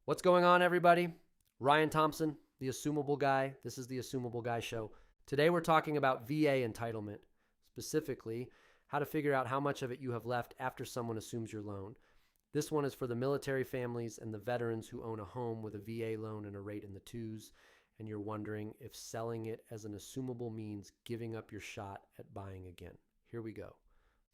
What's going on, everybody? Ryan Thompson, the Assumable Guy. This is the Assumable Guy Show. Today we're talking about VA entitlement, specifically how to figure out how much of it you have left after someone assumes your loan. This one is for the military families and the veterans who own a home with a VA loan and a rate in the twos, and you're wondering if selling it as an assumable means giving up your shot at buying again. Here we go.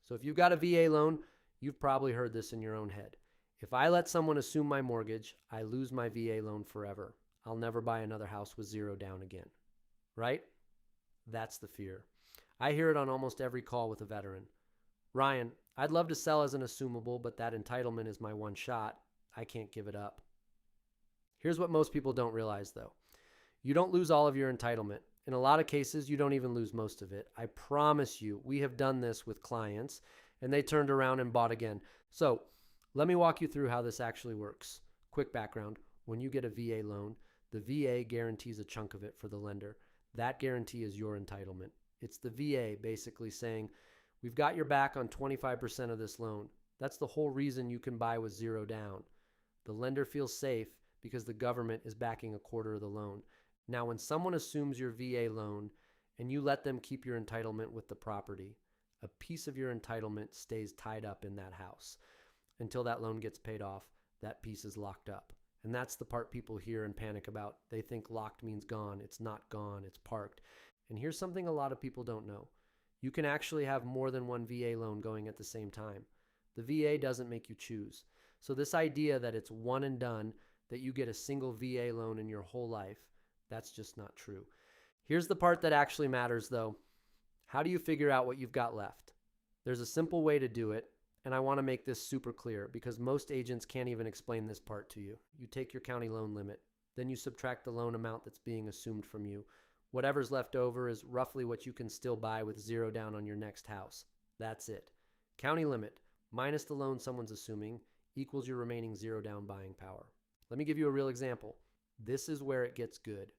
So if you've got a VA loan, you've probably heard this in your own head. If I let someone assume my mortgage, I lose my VA loan forever. I'll never buy another house with zero down again. Right? That's the fear. I hear it on almost every call with a veteran. Ryan, I'd love to sell as an assumable, but that entitlement is my one shot. I can't give it up. Here's what most people don't realize, though. You don't lose all of your entitlement. In a lot of cases, you don't even lose most of it. I promise you, we have done this with clients, and they turned around and bought again. So let me walk you through how this actually works. Quick background. When you get a VA loan, the VA guarantees a chunk of it for the lender. That guarantee is your entitlement. It's the VA basically saying, we've got your back on 25% of this loan. That's the whole reason you can buy with zero down. The lender feels safe because the government is backing a quarter of the loan. Now, when someone assumes your VA loan and you let them keep your entitlement with the property, a piece of your entitlement stays tied up in that house. Until that loan gets paid off, that piece is locked up. And that's the part people hear and panic about. They think locked means gone. It's not gone, it's parked. And here's something a lot of people don't know. You can actually have more than one VA loan going at the same time. The VA doesn't make you choose. So this idea that it's one and done, that you get a single VA loan in your whole life, that's just not true. Here's the part that actually matters, though. How do you figure out what you've got left? There's a simple way to do it, and I want to make this super clear because most agents can't even explain this part to you. You take your county loan limit, then you subtract the loan amount that's being assumed from you. Whatever's left over is roughly what you can still buy with zero down on your next house. That's it. County limit minus the loan someone's assuming equals your remaining zero down buying power. Let me give you a real example. This is where it gets good.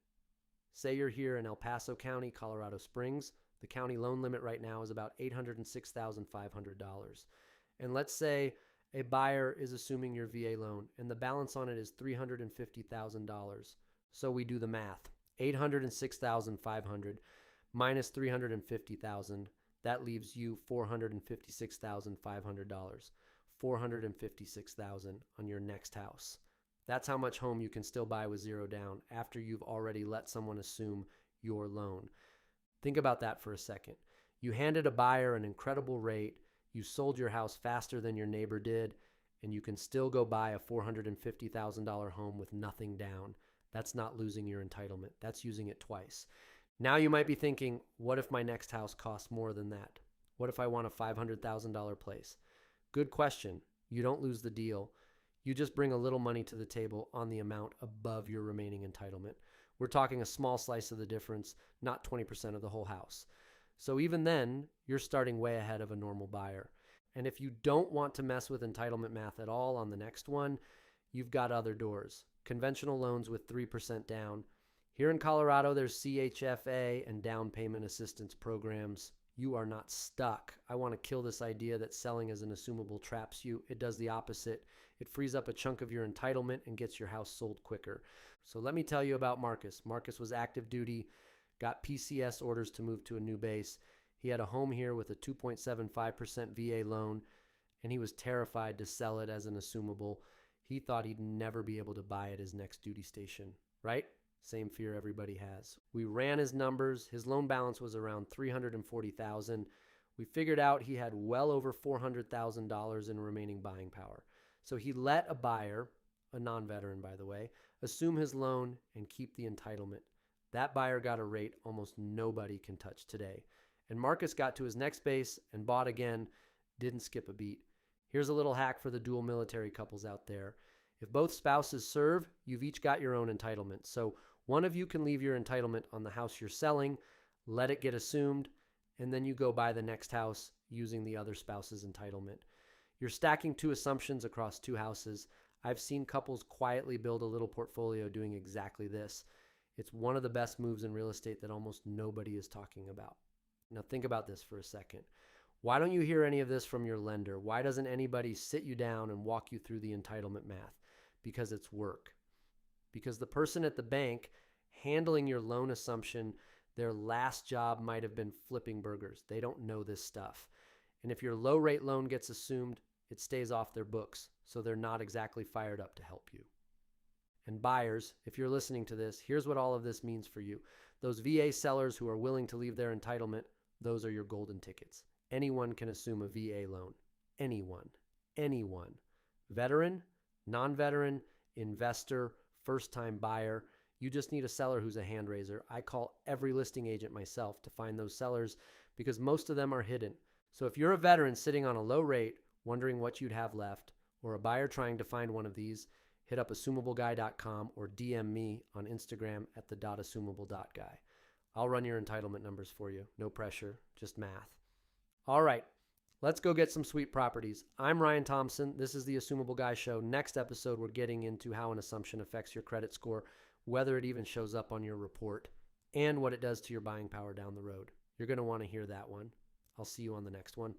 Say you're here in El Paso County, Colorado Springs. The county loan limit right now is about $806,500. And let's say a buyer is assuming your VA loan and the balance on it is $350,000. So we do the math. $806,500 minus $350,000. That leaves you $456,500. $456,000 on your next house. That's how much home you can still buy with zero down after you've already let someone assume your loan. Think about that for a second. You handed a buyer an incredible rate, you sold your house faster than your neighbor did, and you can still go buy a $450,000 home with nothing down. That's not losing your entitlement. That's using it twice. Now you might be thinking, what if my next house costs more than that? What if I want a $500,000 place? Good question. You don't lose the deal. You just bring a little money to the table on the amount above your remaining entitlement. We're talking a small slice of the difference, not 20% of the whole house. So even then, you're starting way ahead of a normal buyer. And if you don't want to mess with entitlement math at all on the next one, you've got other doors. Conventional loans with 3% down. Here in Colorado, there's CHFA and down payment assistance programs. You are not stuck. I want to kill this idea that selling as an assumable traps you. It does the opposite. It frees up a chunk of your entitlement and gets your house sold quicker. So let me tell you about Marcus. Marcus was active duty, got PCS orders to move to a new base. He had a home here with a 2.75% VA loan, and he was terrified to sell it as an assumable. He thought he'd never be able to buy at his next duty station, right? Same fear everybody has. We ran his numbers. His loan balance was around $340,000. We figured out he had well over $400,000 in remaining buying power. So he let a buyer, a non-veteran by the way, assume his loan and keep the entitlement. That buyer got a rate almost nobody can touch today. And Marcus got to his next base and bought again, didn't skip a beat. Here's a little hack for the dual military couples out there. If both spouses serve, you've each got your own entitlement. So one of you can leave your entitlement on the house you're selling, let it get assumed, and then you go buy the next house using the other spouse's entitlement. You're stacking two assumptions across two houses. I've seen couples quietly build a little portfolio doing exactly this. It's one of the best moves in real estate that almost nobody is talking about. Now think about this for a second. Why don't you hear any of this from your lender? Why doesn't anybody sit you down and walk you through the entitlement math? Because it's work. because the person at the bank handling your loan assumption, their last job might have been flipping burgers. They don't know this stuff. And if your low rate loan gets assumed, it stays off their books, so they're not exactly fired up to help you. And buyers, if you're listening to this, here's what all of this means for you. Those VA sellers who are willing to leave their entitlement, those are your golden tickets. Anyone can assume a VA loan. Anyone. Anyone. Veteran, non-veteran, investor, first-time buyer. You just need a seller who's a hand raiser. I call every listing agent myself to find those sellers because most of them are hidden. So if you're a veteran sitting on a low rate, wondering what you'd have left, or a buyer trying to find one of these, hit up assumableguy.com or DM me on Instagram at the.assumable.guy. I'll run your entitlement numbers for you. No pressure, just math. All right, let's go get some sweet properties. I'm Ryan Thompson. This is the Assumable Guy Show. Next episode, we're getting into how an assumption affects your credit score, whether it even shows up on your report, and what it does to your buying power down the road. You're going to want to hear that one. I'll see you on the next one.